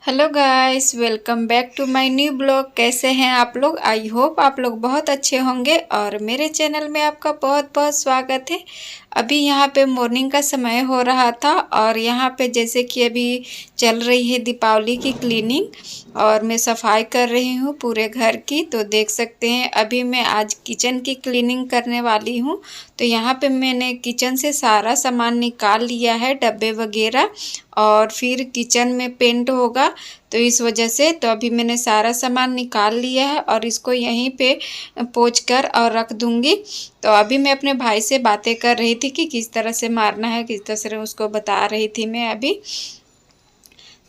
Hello guys, welcome back to my new blog. कैसे हैं आप लोग? आई होप आप लोग बहुत अच्छे होंगे और मेरे चैनल में आपका बहुत बहुत स्वागत है। अभी यहाँ पे मॉर्निंग का समय हो रहा था और यहाँ पे जैसे कि अभी चल रही है दीपावली की क्लीनिंग और मैं सफाई कर रही हूँ पूरे घर की। तो देख सकते हैं अभी मैं आज किचन की क्लीनिंग करने वाली हूँ। तो यहाँ पे मैंने किचन से सारा सामान निकाल लिया है, डब्बे वगैरह, और फिर किचन में पेंट होगा तो इस वजह से तो अभी मैंने सारा सामान निकाल लिया है और इसको यहीं पे पोंछ कर और रख दूंगी। तो अभी मैं अपने भाई से बातें कर रही थी कि किस तरह से मारना है, किस तरह से उसको बता रही थी मैं अभी।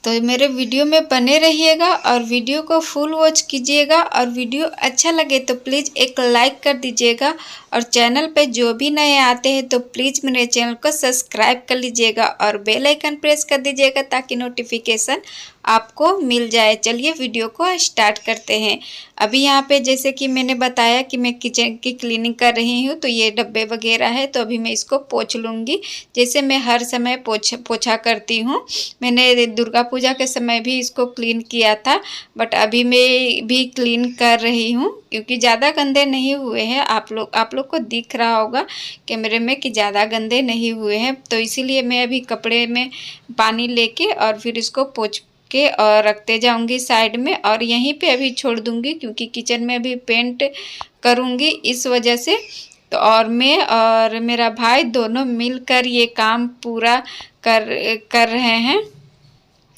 तो मेरे वीडियो में बने रहिएगा और वीडियो को फुल वॉच कीजिएगा और वीडियो अच्छा लगे तो प्लीज़ एक लाइक कर दीजिएगा और चैनल पे जो भी नए आते हैं तो प्लीज़ मेरे चैनल को सब्सक्राइब कर लीजिएगा और बेल आइकन प्रेस कर दीजिएगा ताकि नोटिफिकेशन आपको मिल जाए। चलिए वीडियो को स्टार्ट करते हैं। अभी यहाँ पे जैसे कि मैंने बताया कि मैं किचन की क्लीनिंग कर रही हूँ तो ये डब्बे वगैरह है तो अभी मैं इसको पोंछ लूँगी जैसे मैं हर समय पोछा करती हूँ। मैंने दुर्गा पूजा के समय भी इसको क्लीन किया था बट अभी मैं भी क्लीन कर रही हूँ क्योंकि ज़्यादा गंदे नहीं हुए हैं। आप लोग को दिख रहा होगा कैमरे में कि ज़्यादा गंदे नहीं हुए हैं, तो इसीलिए मैं अभी कपड़े में पानी लेके और फिर इसको पोंछ के और रखते जाऊंगी साइड में और यहीं पे अभी छोड़ दूंगी क्योंकि किचन में अभी पेंट करूंगी इस वजह से। तो और मैं और मेरा भाई दोनों मिलकर ये काम पूरा कर रहे हैं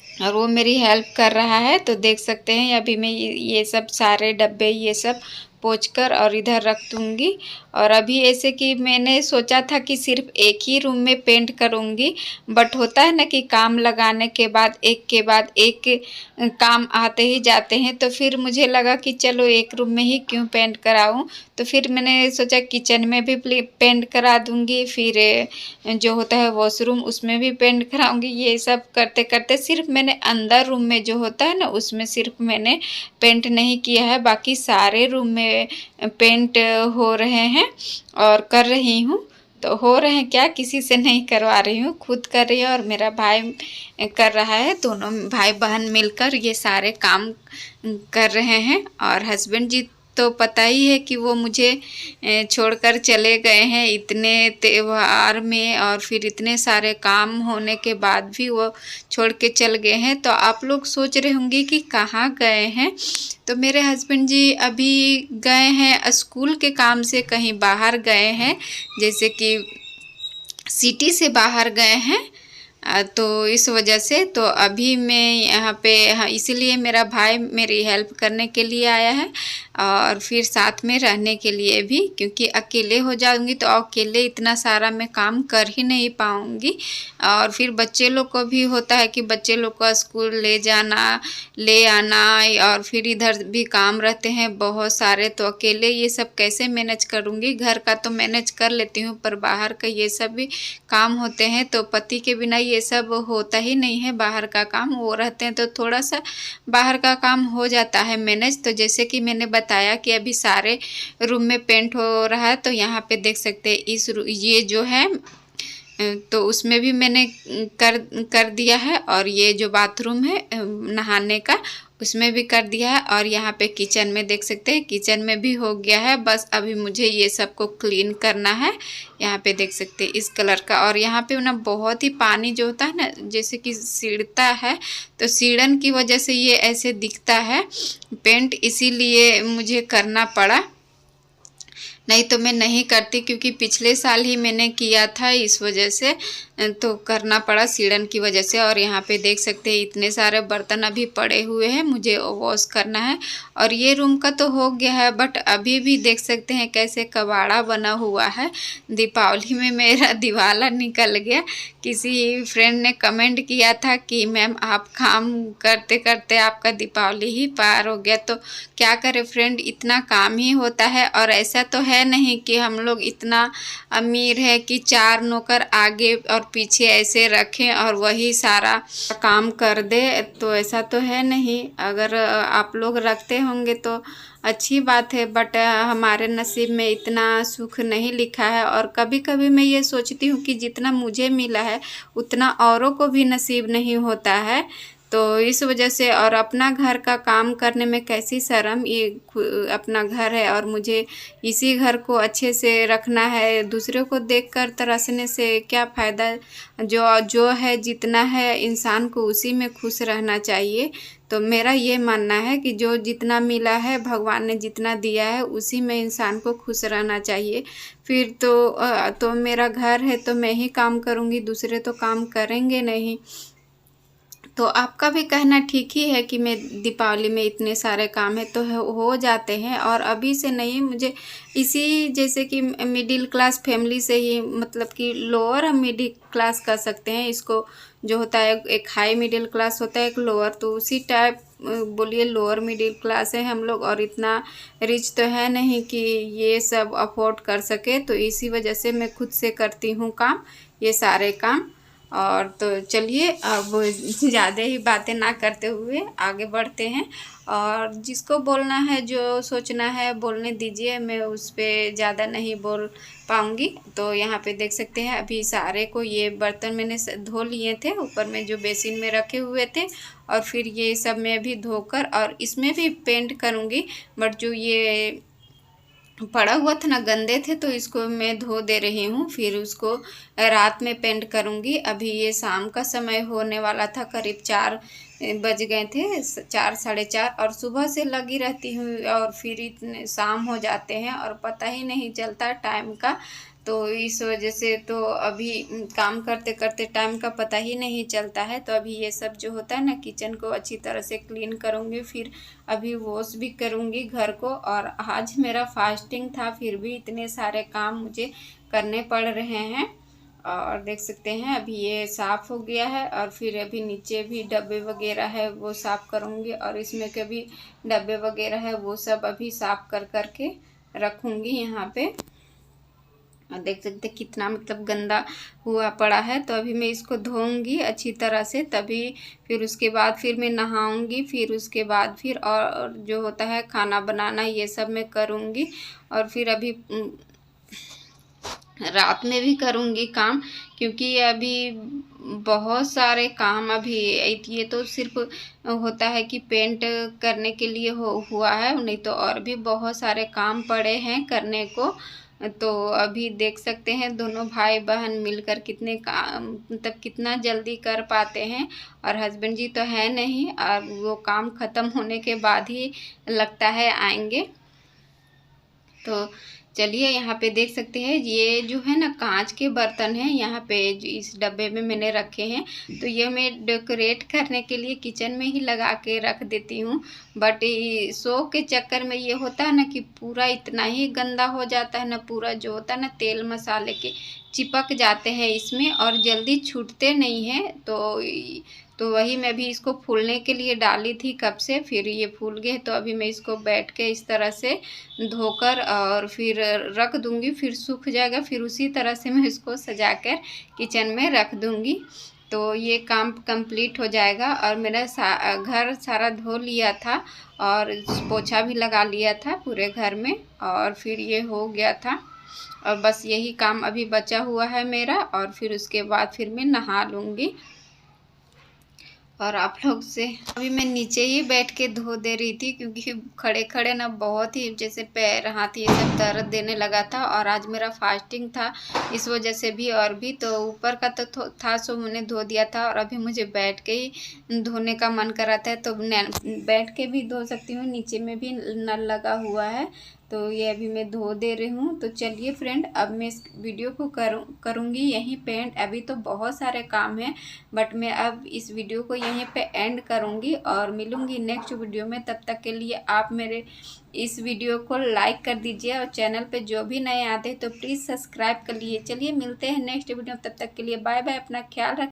और वो मेरी हेल्प कर रहा है। तो देख सकते हैं अभी मैं ये सब सारे डब्बे ये सब पोंछकर और इधर रख दूँगी। और अभी ऐसे कि मैंने सोचा था कि सिर्फ एक ही रूम में पेंट करूँगी बट होता है ना कि काम लगाने के बाद एक काम आते ही जाते हैं, तो फिर मुझे लगा कि चलो एक रूम में ही क्यों पेंट कराऊँ। तो फिर मैंने सोचा किचन में भी पेंट करा दूँगी, फिर जो होता है वॉशरूम उसमें भी पेंट कराऊँगी। ये सब करते करते सिर्फ मैंने अंदर रूम में जो होता है ना उसमें सिर्फ मैंने पेंट नहीं किया है, बाकी सारे रूम में पेंट हो रहे हैं और कर रही हूँ। तो हो रहे हैं क्या, किसी से नहीं करवा रही हूँ, खुद कर रही है और मेरा भाई कर रहा है। दोनों भाई बहन मिलकर ये सारे काम कर रहे हैं। और हस्बैंड जी तो पता ही है कि वो मुझे छोड़कर चले गए हैं इतने त्योहार में और फिर इतने सारे काम होने के बाद भी वो छोड़ के चल गए हैं। तो आप लोग सोच रहे होंगे कि कहाँ गए हैं। तो मेरे हस्बैंड जी अभी गए हैं स्कूल के काम से, कहीं बाहर गए हैं, जैसे कि सिटी से बाहर गए हैं। तो इस वजह से तो अभी मैं यहाँ पे, हाँ, इसीलिए मेरा भाई मेरी हेल्प करने के लिए आया है और फिर साथ में रहने के लिए भी, क्योंकि अकेले हो जाऊंगी तो अकेले इतना सारा मैं काम कर ही नहीं पाऊंगी। और फिर बच्चे लोग को भी होता है कि बच्चे लोग को स्कूल ले जाना ले आना और फिर इधर भी काम रहते हैं बहुत सारे, तो अकेले ये सब कैसे मैनेज करूँगी। घर का तो मैनेज कर लेती हूँ पर बाहर का ये सब भी काम होते हैं तो पति के बिना ये सब होता ही नहीं है। बाहर का काम वो रहते हैं तो थोड़ा सा बाहर का काम हो जाता है मैनेज। तो जैसे कि मैंने बताया कि अभी सारे रूम में पेंट हो रहा है तो यहाँ पे देख सकते हैं ये जो है तो उसमें भी मैंने कर दिया है और ये जो बाथरूम है नहाने का उसमें भी कर दिया है और यहाँ पे किचन में देख सकते हैं किचन में भी हो गया है। बस अभी मुझे ये सब को क्लीन करना है। यहाँ पे देख सकते हैं इस कलर का, और यहाँ पे ना बहुत ही पानी जो होता है ना जैसे कि सीढ़ता है तो सीढ़न की वजह से ये ऐसे दिखता है पेंट, इसीलिए मुझे करना पड़ा, नहीं तो मैं नहीं करती क्योंकि पिछले साल ही मैंने किया था इस वजह से तो करना पड़ा सीढ़न की वजह से। और यहाँ पे देख सकते हैं इतने सारे बर्तन अभी पड़े हुए हैं, मुझे वॉश करना है। और ये रूम का तो हो गया है बट अभी भी देख सकते हैं कैसे कबाड़ा बना हुआ है। दीपावली में मेरा दिवाला निकल गया। किसी फ्रेंड ने कमेंट किया था कि मैम आप काम करते करते आपका दीपावली ही पार हो गया। तो क्या करें फ्रेंड, इतना काम ही होता है और ऐसा तो है नहीं कि हम लोग इतना अमीर है कि 4 नौकर आगे और पीछे ऐसे रखें और वही सारा काम कर दे, तो ऐसा तो है नहीं। अगर आप लोग रखते होंगे तो अच्छी बात है बट हमारे नसीब में इतना सुख नहीं लिखा है। और कभी कभी मैं ये सोचती हूँ कि जितना मुझे मिला है उतना औरों को भी नसीब नहीं होता है। तो इस वजह से, और अपना घर का काम करने में कैसी शर्म, ये अपना घर है और मुझे इसी घर को अच्छे से रखना है। दूसरे को देखकर तरसने से क्या फ़ायदा। जो जो है, जितना है इंसान को उसी में खुश रहना चाहिए। तो मेरा ये मानना है कि जो जितना मिला है, भगवान ने जितना दिया है, उसी में इंसान को खुश रहना चाहिए। फिर तो मेरा घर है तो मैं ही काम करूँगी, दूसरे तो काम करेंगे नहीं। तो आपका भी कहना ठीक ही है कि मैं दीपावली में इतने सारे काम है तो हो जाते हैं, और अभी से नहीं, मुझे इसी जैसे कि मिडिल क्लास फैमिली से ही, मतलब कि लोअर हम मिडिल क्लास कर सकते हैं इसको। जो होता है एक हाई मिडिल क्लास होता है, एक लोअर, तो उसी टाइप बोलिए लोअर मिडिल क्लास है हम लोग, और इतना रिच तो है नहीं कि ये सब अफोर्ड कर सके। तो इसी वजह से मैं खुद से करती हूँ काम, ये सारे काम। और तो चलिए अब ज़्यादा ही बातें ना करते हुए आगे बढ़ते हैं, और जिसको बोलना है, जो सोचना है बोलने दीजिए, मैं उस पर ज़्यादा नहीं बोल पाऊँगी। तो यहाँ पे देख सकते हैं अभी सारे को, ये बर्तन मैंने धो लिए थे, ऊपर में जो बेसिन में रखे हुए थे, और फिर ये सब मैं अभी धोकर, और इसमें भी पेंट करूँगी, बट जो ये पड़ा हुआ था ना, गंदे थे, तो इसको मैं धो दे रही हूँ, फिर उसको रात में पेंट करूँगी। अभी ये शाम का समय होने वाला था, करीब 4 बज गए थे, 4 साढ़े 4, और सुबह से लगी रहती हूँ, और फिर इतने शाम हो जाते हैं और पता ही नहीं चलता टाइम का। तो इस वजह से तो अभी काम करते करते टाइम का पता ही नहीं चलता है। तो अभी ये सब जो होता है ना, किचन को अच्छी तरह से क्लीन करूँगी, फिर अभी वॉश भी करूँगी घर को। और आज मेरा फास्टिंग था, फिर भी इतने सारे काम मुझे करने पड़ रहे हैं। और देख सकते हैं अभी ये साफ़ हो गया है, और फिर अभी नीचे भी डब्बे वगैरह है वो साफ़ करूँगी, और इसमें के भी डब्बे वगैरह है वो सब अभी साफ़ कर करके रखूँगी यहाँ पे। और देख सकते कितना मतलब गंदा हुआ पड़ा है। तो अभी मैं इसको धोऊंगी अच्छी तरह से, तभी फिर उसके बाद फिर मैं नहाऊंगी, फिर उसके बाद फिर और जो होता है खाना बनाना, ये सब मैं करूंगी। और फिर अभी रात में भी करूंगी काम, क्योंकि अभी बहुत सारे काम अभी, ये तो सिर्फ होता है कि पेंट करने के लिए हुआ है, नहीं तो और भी बहुत सारे काम पड़े हैं करने को। तो अभी देख सकते हैं दोनों भाई बहन मिलकर कितने काम, मतलब कितना जल्दी कर पाते हैं। और हस्बैंड जी तो है नहीं, और वो काम ख़त्म होने के बाद ही लगता है आएंगे। तो चलिए यहाँ पे देख सकते हैं, ये जो है ना कांच के बर्तन हैं, यहाँ पे इस डब्बे में मैंने रखे हैं। तो ये मैं डेकोरेट करने के लिए किचन में ही लगा के रख देती हूँ, बट शो के चक्कर में ये होता है ना कि पूरा इतना ही गंदा हो जाता है ना, पूरा जो होता है ना तेल मसाले के चिपक जाते हैं इसमें, और जल्दी छूटते नहीं हैं। तो वही मैं भी इसको फूलने के लिए डाली थी कब से, फिर ये फूल गए। तो अभी मैं इसको बैठ के इस तरह से धोकर और फिर रख दूंगी, फिर सूख जाएगा, फिर उसी तरह से मैं इसको सजाकर किचन में रख दूंगी। तो ये काम कंप्लीट हो जाएगा। और मेरा घर सारा धो लिया था, और पोछा भी लगा लिया था पूरे घर में, और फिर ये हो गया था। और बस यही काम अभी बचा हुआ है मेरा, और फिर उसके बाद फिर मैं नहा लूँगी। और आप लोग से अभी मैं नीचे ही बैठ के धो दे रही थी, क्योंकि खड़े खड़े ना बहुत ही जैसे पैर हाथ ये सब दर्द देने लगा था। और आज मेरा फास्टिंग था, इस वजह से भी, और भी तो ऊपर का तो था सो मैंने धो दिया था, और अभी मुझे बैठ के ही धोने का मन कर रहा था, तो बैठ के भी धो सकती हूँ, नीचे में भी नल लगा हुआ है। तो ये अभी मैं धो दे रही हूँ। तो चलिए फ्रेंड, अब मैं इस वीडियो को करूँगी यहीं पे एंड। अभी तो बहुत सारे काम हैं, बट मैं अब इस वीडियो को यहीं पे एंड करूँगी, और मिलूँगी नेक्स्ट वीडियो में। तब तक के लिए आप मेरे इस वीडियो को लाइक कर दीजिए, और चैनल पे जो भी नए आते हैं तो प्लीज़ सब्सक्राइब कर लीजिए। चलिए मिलते हैं नेक्स्ट वीडियो, तब तक के लिए बाय बाय, अपना ख्याल रखिए।